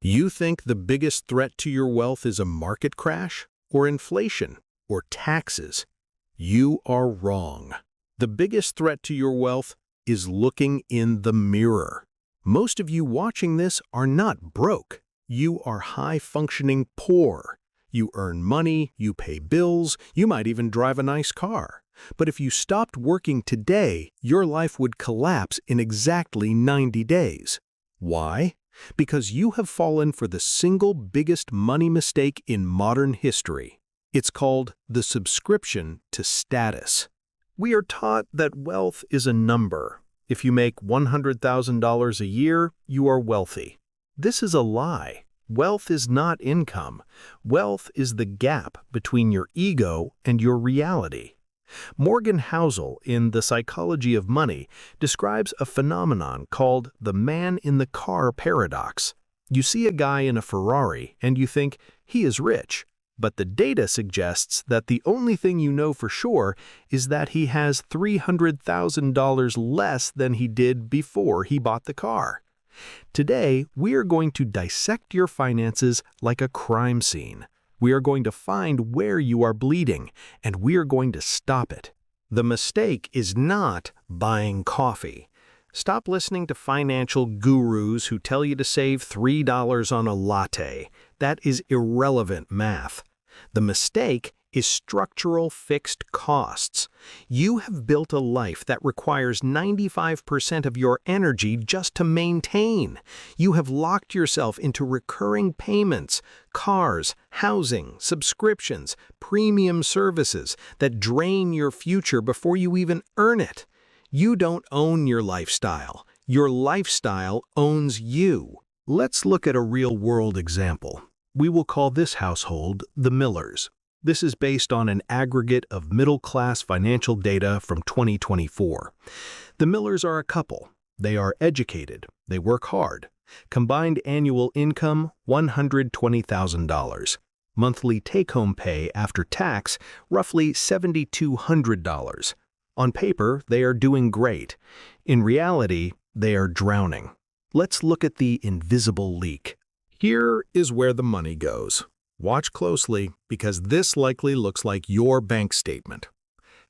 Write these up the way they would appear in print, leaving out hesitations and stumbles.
You think the biggest threat to your wealth is a market crash, or inflation, or taxes? You are wrong. The biggest threat to your wealth is looking in the mirror. Most of you watching this are not broke. You are high-functioning poor. You earn money, you pay bills, you might even drive a nice car. But if you stopped working today, your life would collapse in exactly 90 days. Why? Because you have fallen for the single biggest money mistake in modern history. It's called the subscription to status. We are taught that wealth is a number. If you make $100,000 a year, you are wealthy. This is a lie. Wealth is not income. Wealth is the gap between your ego and your reality. Morgan Housel, in The Psychology of Money, describes a phenomenon called the man-in-the-car paradox. You see a guy in a Ferrari and you think he is rich, but the data suggests that the only thing you know for sure is that he has $300,000 less than he did before he bought the car. Today, we are going to dissect your finances like a crime scene. We are going to find where you are bleeding, and we are going to stop it. The mistake is not buying coffee. Stop listening to financial gurus who tell you to save $3 on a latte. That is irrelevant math. The mistake is structural fixed costs. You have built a life that requires 95% of your energy just to maintain. You have locked yourself into recurring payments, cars, housing, subscriptions, premium services that drain your future before you even earn it. You don't own your lifestyle. Your lifestyle owns you. Let's look at a real-world example. We will call this household the Millers. This is based on an aggregate of middle-class financial data from 2024. The Millers are a couple. They are educated. They work hard. Combined annual income, $120,000. Monthly take-home pay after tax, roughly $7,200. On paper, they are doing great. In reality, they are drowning. Let's look at the invisible leak. Here is where the money goes. Watch closely because this likely looks like your bank statement.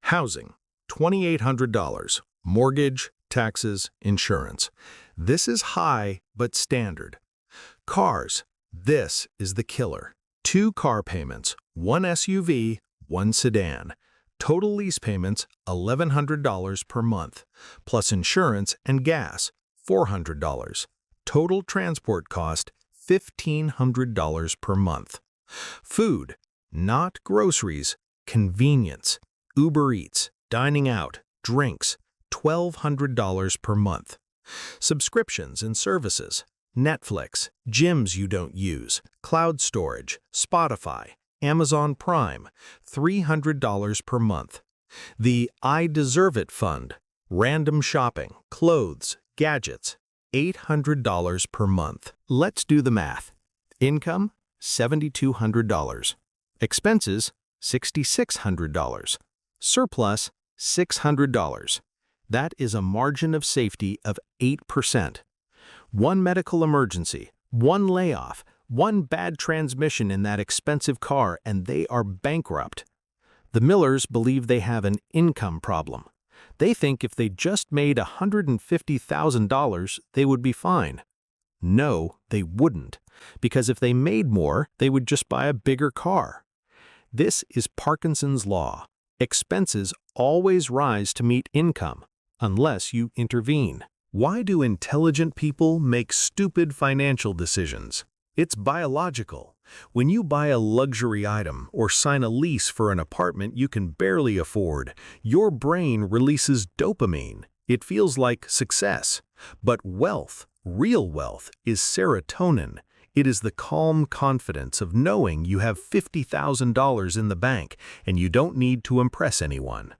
Housing, $2,800. Mortgage, taxes, insurance. This is high but standard. Cars, this is the killer. 2 car payments, 1 SUV, 1 sedan. Total lease payments, $1,100 per month, plus insurance and gas, $400. Total transport cost, $1,500 per month. Food, not groceries, convenience, Uber Eats, dining out, drinks, $1,200 per month. Subscriptions and services, Netflix, gyms you don't use, cloud storage, Spotify, Amazon Prime, $300 per month. The I Deserve It Fund, random shopping, clothes, gadgets, $800 per month. Let's do the math. Income, $7,200. Expenses, $6,600. Surplus, $600. That is a margin of safety of 8%. One medical emergency, one layoff, one bad transmission in that expensive car, and they are bankrupt. The Millers believe they have an income problem. They think if they just made $150,000, they would be fine. No, they wouldn't, because if they made more, they would just buy a bigger car. This is Parkinson's law. Expenses always rise to meet income, unless you intervene. Why do intelligent people make stupid financial decisions? It's biological. When you buy a luxury item or sign a lease for an apartment you can barely afford, your brain releases dopamine. It feels like success. But wealth, real wealth, is serotonin. It is the calm confidence of knowing you have $50,000 in the bank and you don't need to impress anyone.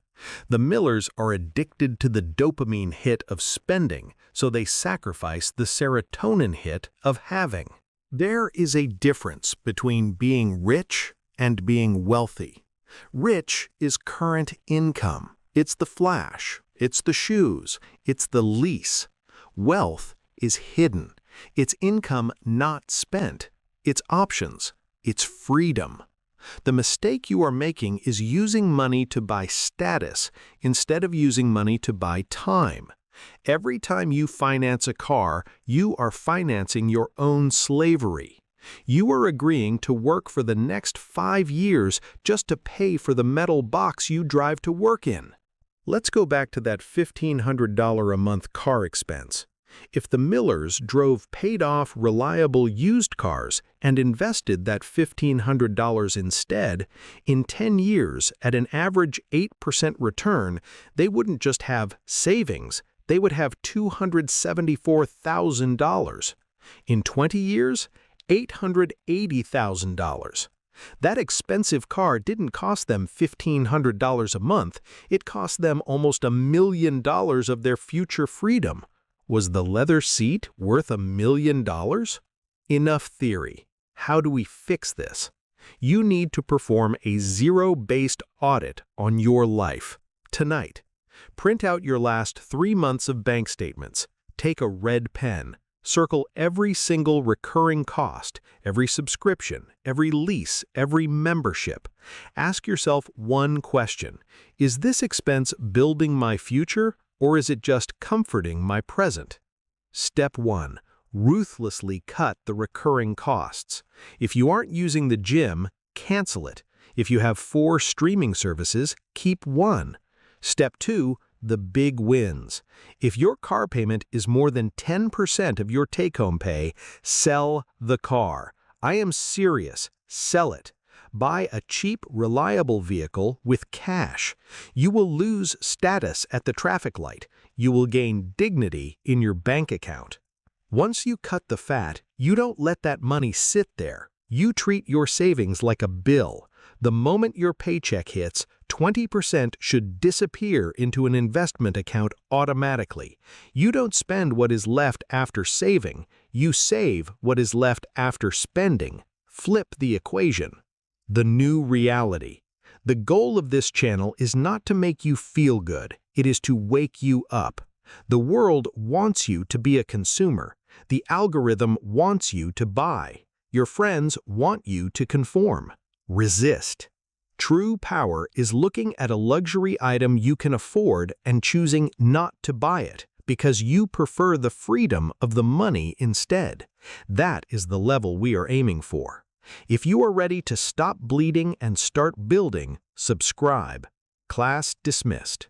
The Millers are addicted to the dopamine hit of spending, so they sacrifice the serotonin hit of having. There is a difference between being rich and being wealthy. Rich is current income. It's the flash. It's the shoes. It's the lease. Wealth is hidden. It's income not spent. It's options. It's freedom. The mistake you are making is using money to buy status instead of using money to buy time. Every time you finance a car, you are financing your own slavery. You are agreeing to work for the next 5 years just to pay for the metal box you drive to work in. Let's go back to that $1,500 a month car expense. If the Millers drove paid-off, reliable used cars and invested that $1,500 instead, in 10 years, at an average 8% return, they wouldn't just have savings, they would have $274,000. In 20 years, $880,000. That expensive car didn't cost them $1,500 a month, it cost them almost $1 million of their future freedom. Was the leather seat worth $1 million? Enough theory. How do we fix this? You need to perform a zero-based audit on your life. Tonight, print out your last 3 months of bank statements. Take a red pen. Circle every single recurring cost, every subscription, every lease, every membership. Ask yourself one question. Is this expense building my future, or is it just comforting my present? Step 1. Ruthlessly cut the recurring costs. If you aren't using the gym, cancel it. If you have 4 streaming services, keep 1. Step 2. The big wins. If your car payment is more than 10% of your take-home pay, sell the car. I am serious. Sell it. Buy a cheap, reliable vehicle with cash. You will lose status at the traffic light. You will gain dignity in your bank account. Once you cut the fat, you don't let that money sit there. You treat your savings like a bill. The moment your paycheck hits, 20% should disappear into an investment account automatically. You don't spend what is left after saving. You save what is left after spending. Flip the equation. The new reality. The goal of this channel is not to make you feel good. It is to wake you up. The world wants you to be a consumer. The algorithm wants you to buy. Your friends want you to conform. Resist. True power is looking at a luxury item you can afford and choosing not to buy it because you prefer the freedom of the money instead. That is the level we are aiming for. If you are ready to stop bleeding and start building, subscribe. Class dismissed.